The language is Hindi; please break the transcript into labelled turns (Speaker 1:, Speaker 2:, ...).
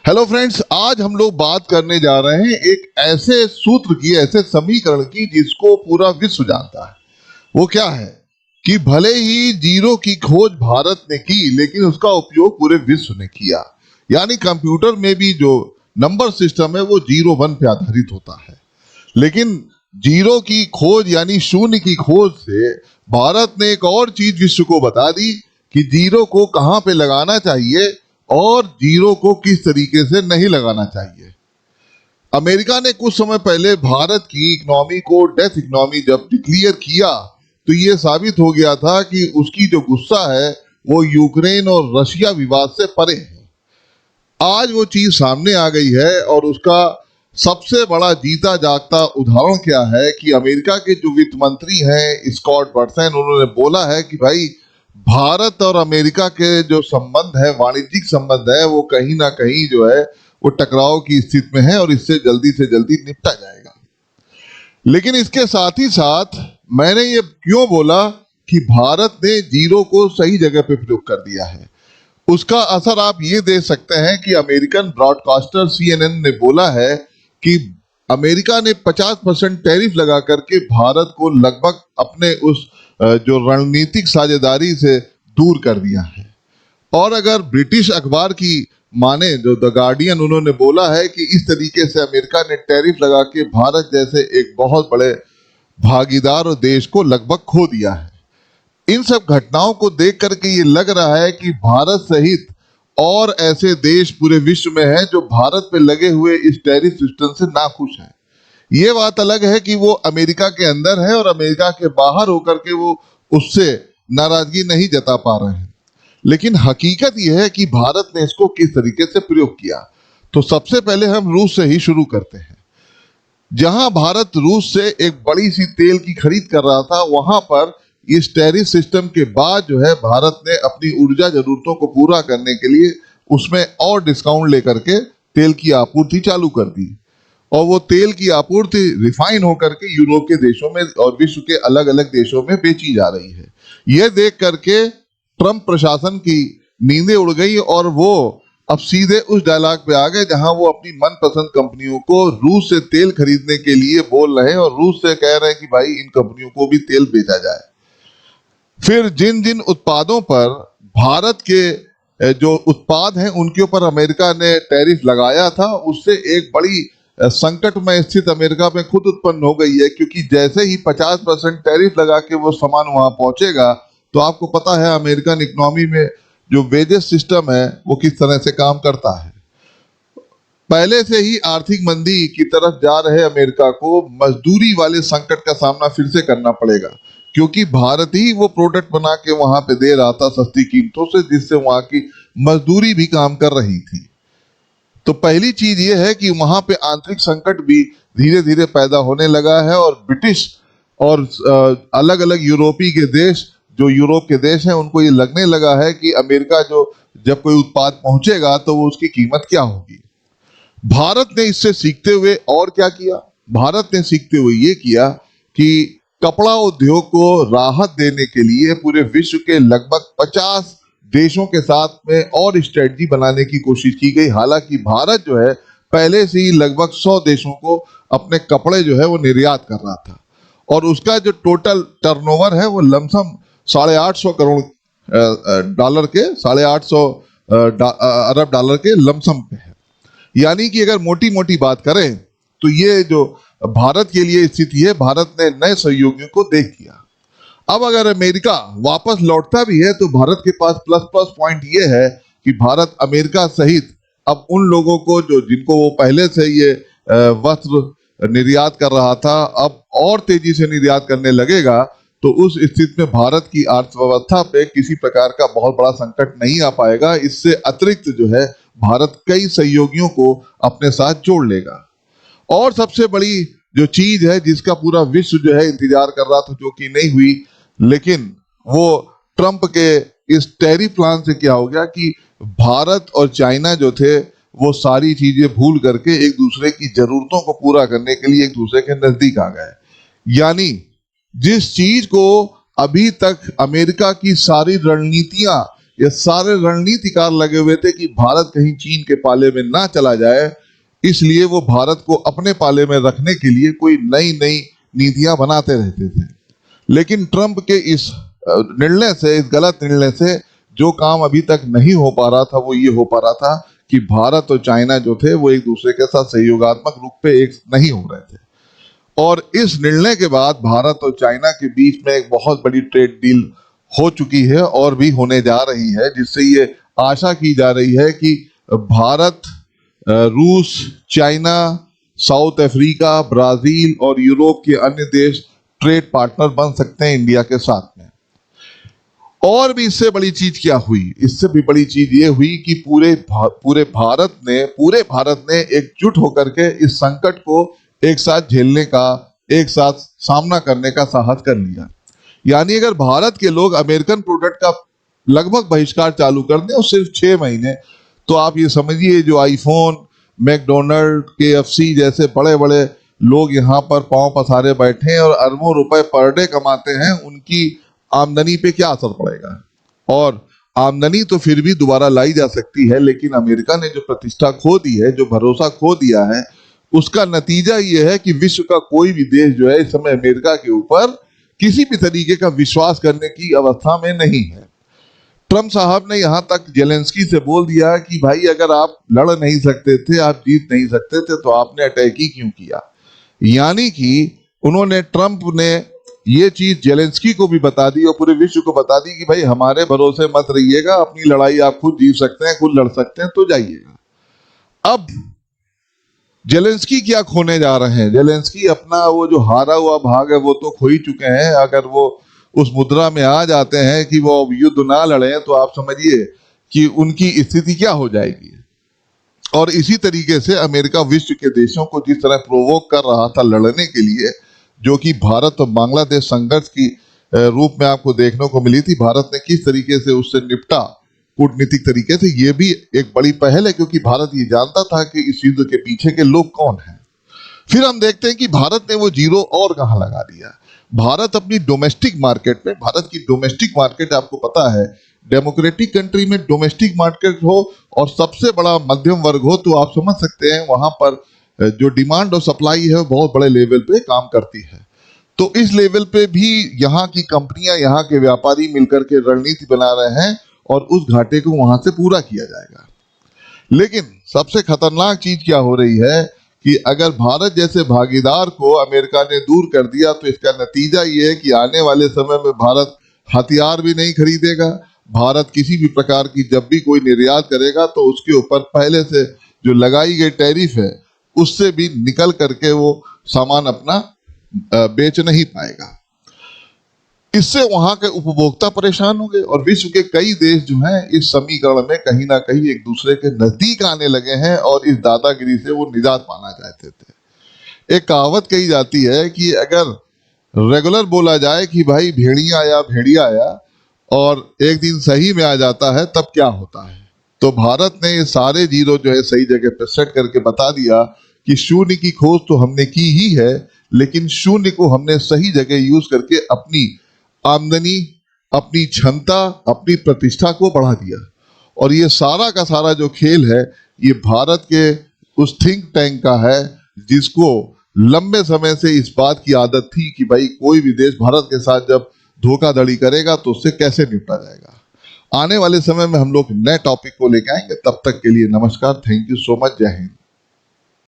Speaker 1: हेलो फ्रेंड्स, आज हम लोग बात करने जा रहे हैं एक ऐसे सूत्र की, ऐसे समीकरण की जिसको पूरा विश्व जानता है। वो क्या है कि भले ही जीरो की खोज भारत ने की, लेकिन उसका उपयोग पूरे विश्व ने किया। यानी कंप्यूटर में भी जो नंबर सिस्टम है वो 0 1 पे आधारित होता है, लेकिन जीरो की खोज यानी शून्य की खोज से भारत ने एक और चीज विश्व को बता दी कि जीरो को कहां पे लगाना चाहिए और जीरो को किस तरीके से नहीं लगाना चाहिए। अमेरिका ने कुछ समय पहले भारत की इकोनॉमी को डेथ इकोनॉमी जब डिक्लेयर किया, तो ये साबित हो गया था कि उसकी जो गुस्सा है वो यूक्रेन और रशिया विवाद से परे है। आज वो चीज सामने आ गई है और उसका सबसे बड़ा जीता जागता उदाहरण क्या है कि अमेरिका के जो वित्त मंत्री हैं स्कॉट बर्सन, उन्होंने बोला है कि भाई भारत और अमेरिका के जो संबंध है, वाणिज्यिक संबंध है, वो कहीं ना कहीं जो है वो टकराव की स्थिति में है और इससे जल्दी निपटा जाएगा। लेकिन इसके साथ ही साथ मैंने ये क्यों बोला कि भारत ने जीरो को सही जगह पे प्रयोग कर दिया है, उसका असर आप ये देख सकते हैं कि अमेरिकन ब्रॉडकास्टर CNN ने बोला है कि अमेरिका ने 50% टैरिफ लगा करके भारत को लगभग अपने उस जो रणनीतिक साझेदारी से दूर कर दिया है। और अगर ब्रिटिश अखबार की माने जो द गार्डियन, उन्होंने बोला है कि इस तरीके से अमेरिका ने टैरिफ लगा के भारत जैसे एक बहुत बड़े भागीदार और देश को लगभग खो दिया है। इन सब घटनाओं को देख करके ये लग रहा है कि भारत सहित और ऐसे देश पूरे विश्व में हैं जो भारत पे लगे हुए इस टैरिफ सिस्टम से नाखुश हैं। ये बात अलग है कि वो अमेरिका के अंदर है और अमेरिका के बाहर होकर के वो उससे नाराजगी नहीं जता पा रहे हैं, लेकिन हकीकत यह है कि भारत ने इसको किस तरीके से प्रयोग किया। तो सबसे पहले हम रूस से ही शुरू करते हैं। जहां भारत रूस से एक बड़ी सी तेल की खरीद कर रहा था, वहां पर इस टैरिफ सिस्टम के बाद जो है भारत ने अपनी ऊर्जा जरूरतों को पूरा करने के लिए उसमें और डिस्काउंट लेकर के तेल की आपूर्ति चालू कर दी और वो तेल की आपूर्ति रिफाइन होकर के यूरोप के देशों में और विश्व के अलग अलग देशों में बेची जा रही है। यह देख करके ट्रंप प्रशासन की नींदें उड़ गई और वो अब सीधे उस डायलॉग पे आ गए जहां वो अपनी मनपसंद कंपनियों को रूस से तेल खरीदने के लिए बोल रहे हैं और रूस से कह रहे हैं कि भाई इन कंपनियों को भी तेल बेचा जाए। फिर जिन जिन उत्पादों पर भारत के जो उत्पाद हैं उनके ऊपर अमेरिका ने टैरिफ लगाया था, उससे एक बड़ी संकट में स्थित अमेरिका में खुद उत्पन्न हो गई है, क्योंकि जैसे ही 50% टैरिफ लगा के वो सामान वहां पहुंचेगा, तो आपको पता है अमेरिकन इकोनॉमी में जो वेजेस सिस्टम है वो किस तरह से काम करता है। पहले से ही आर्थिक मंदी की तरफ जा रहे अमेरिका को मजदूरी वाले संकट का सामना फिर से करना पड़ेगा, क्योंकि भारत ही वो प्रोडक्ट बना के वहां पे दे रहा था सस्ती कीमतों से, जिससे वहां की मजदूरी भी काम कर रही थी। तो पहली चीज ये है कि वहां पे आंतरिक संकट भी धीरे धीरे पैदा होने लगा है और ब्रिटिश और अलग अलग यूरोपीय के देश, जो यूरोप के देश हैं, उनको ये लगने लगा है कि अमेरिका जो जब कोई उत्पाद पहुंचेगा तो वो उसकी कीमत क्या होगी। भारत ने इससे सीखते हुए और क्या किया? भारत ने सीखते हुए ये किया कि कपड़ा उद्योग को राहत देने के लिए पूरे विश्व के लगभग 50 देशों के साथ में और स्ट्रेटजी बनाने की कोशिश की गई। हालांकि भारत जो है पहले से ही लगभग 100 देशों को अपने कपड़े जो है वो निर्यात कर रहा था और उसका जो टोटल टर्नओवर है वो लमसम 850 करोड़ डॉलर के 850 अरब डॉलर के लमसम पे है। यानी कि अगर मोटी मोटी बात करें तो ये जो भारत के लिए स्थिति है, भारत ने नए सहयोगियों को देख लिया। अब अगर अमेरिका वापस लौटता भी है तो भारत के पास प्लस पॉइंट ये है कि भारत अमेरिका सहित अब उन लोगों को जो जिनको वो पहले से ये वस्त्र निर्यात कर रहा था, अब और तेजी से निर्यात करने लगेगा, तो उस स्थिति में भारत की अर्थव्यवस्था पे किसी प्रकार का बहुत बड़ा संकट नहीं आ पाएगा। इससे अतिरिक्त जो है भारत कई सहयोगियों को अपने साथ जोड़ लेगा। और सबसे बड़ी जो चीज है जिसका पूरा विश्व जो है इंतजार कर रहा था, जो कि नहीं हुई, लेकिन वो ट्रंप के इस टैरिफ प्लान से क्या हो गया कि भारत और चाइना जो थे वो सारी चीजें भूल करके एक दूसरे की जरूरतों को पूरा करने के लिए एक दूसरे के नजदीक आ गए। यानी जिस चीज को अभी तक अमेरिका की सारी रणनीतियां ये सारे रणनीतिकार लगे हुए थे कि भारत कहीं चीन के पाले में ना चला जाए, इसलिए वो भारत को अपने पाले में रखने के लिए कोई नई नई नीतियां बनाते रहते थे। लेकिन ट्रंप के इस निर्णय से, इस गलत निर्णय से जो काम अभी तक नहीं हो पा रहा था वो ये हो पा रहा था कि भारत और चाइना जो थे वो एक दूसरे के साथ सहयोगात्मक रूप पे एक नहीं हो रहे थे। और इस निर्णय के बाद भारत और चाइना के बीच में एक बहुत बड़ी ट्रेड डील हो चुकी है और भी होने जा रही है, जिससे ये आशा की जा रही है कि भारत, रूस, चाइना, साउथ अफ्रीका, ब्राजील और यूरोप के अन्य देश ट्रेड पार्टनर बन सकते हैं इंडिया के साथ में। और भी इससे बड़ी चीज क्या हुई? इससे भी बड़ी चीज ये हुई कि पूरे भारत ने एकजुट होकर के इस संकट को एक साथ झेलने का, एक साथ सामना करने का साहस कर लिया। यानी अगर भारत के लोग अमेरिकन प्रोडक्ट का लगभग बहिष्कार चालू कर दें और सिर्फ 6 महीने, तो आप ये समझिए जो आईफोन, मैकडोनल्ड, KFC जैसे बड़े बड़े लोग यहाँ पर पांव पसारे बैठे हैं और अरबों रुपए पर डे कमाते हैं, उनकी आमदनी पे क्या असर पड़ेगा? और आमदनी तो फिर भी दोबारा लाई जा सकती है, लेकिन अमेरिका ने जो प्रतिष्ठा खो दी है, जो भरोसा खो दिया है, उसका नतीजा ये है कि विश्व का कोई भी देश जो है इस समय अमेरिका के ऊपर किसी भी तरीके का विश्वास करने की अवस्था में नहीं है। ट्रंप साहब ने यहां तक जेलेंस्की से बोल दिया कि भाई अगर आप लड़ नहीं सकते थे, आप जीत नहीं सकते थे, तो आपने अटैक ही क्यों किया? यानी कि ट्रंप ने ये चीज जेलेंस्की को भी बता दी और पूरे विश्व को बता दी कि भाई हमारे भरोसे मत रहिएगा, अपनी लड़ाई आप खुद जीत सकते हैं, खुद लड़ सकते हैं, तो जाइएगा। अब जेलेंस्की क्या खोने जा रहे हैं? जेलेंस्की अपना वो जो हारा हुआ भाग है वो तो खो ही चुके हैं। अगर वो उस मुद्रा में आ जाते हैं कि वो अब युद्ध ना लड़े, तो आप समझिए कि उनकी स्थिति क्या हो जाएगी। और इसी तरीके से अमेरिका विश्व के देशों को जिस तरह प्रोवोक कर रहा था लड़ने के लिए, जो कि भारत और बांग्लादेश संघर्ष की रूप में आपको देखने को मिली थी, भारत ने किस तरीके से उससे निपटा कूटनीतिक तरीके से, ये भी एक बड़ी पहल है, क्योंकि भारत ये जानता था कि इस युद्ध के पीछे के लोग कौन हैं। फिर हम देखते हैं कि भारत ने वो जीरो और कहां लगा दिया। भारत अपनी डोमेस्टिक मार्केट में, भारत की डोमेस्टिक मार्केट आपको पता है, डेमोक्रेटिक कंट्री में डोमेस्टिक मार्केट हो और सबसे बड़ा मध्यम वर्ग हो, तो आप समझ सकते हैं वहां पर जो डिमांड और सप्लाई है बहुत बड़े लेवल पे काम करती है। तो इस लेवल पे भी यहाँ की कंपनियां, यहाँ के व्यापारी मिलकर के रणनीति बना रहे हैं और उस घाटे को वहां से पूरा किया जाएगा। लेकिन सबसे खतरनाक चीज क्या हो रही है कि अगर भारत जैसे भागीदार को अमेरिका ने दूर कर दिया, तो इसका नतीजा ये है कि आने वाले समय में भारत हथियार भी नहीं खरीदेगा। भारत किसी भी प्रकार की जब भी कोई निर्यात करेगा तो उसके ऊपर पहले से जो लगाई गई टैरिफ है उससे भी निकल करके वो सामान अपना बेच नहीं पाएगा। इससे वहां के उपभोक्ता परेशान होंगे और विश्व के कई देश जो हैं इस समीकरण में कहीं ना कहीं एक दूसरे के नजदीक आने लगे हैं और इस दादागिरी से वो निजात पाना चाहते थे। एक कहावत कही जाती है कि अगर रेगुलर बोला जाए कि भाई भेड़िया आया भेड़िया आया और एक दिन सही में आ जाता है, तब क्या होता है? तो भारत ने ये सारे जीरो जो है सही जगह पर सेट करके बता दिया कि शून्य की खोज तो हमने की ही है, लेकिन शून्य को हमने सही जगह यूज करके अपनी आमदनी, अपनी क्षमता, अपनी प्रतिष्ठा को बढ़ा दिया। और ये सारा का सारा जो खेल है ये भारत के उस थिंक टैंक का है जिसको लंबे समय से इस बात की आदत थी कि भाई कोई भी देश भारत के साथ जब धोखाधड़ी करेगा तो उससे कैसे निपटा जाएगा। आने वाले समय में हम लोग नए टॉपिक को लेकर आएंगे। तब तक के लिए नमस्कार, थैंक यू सो मच, जय हिंद।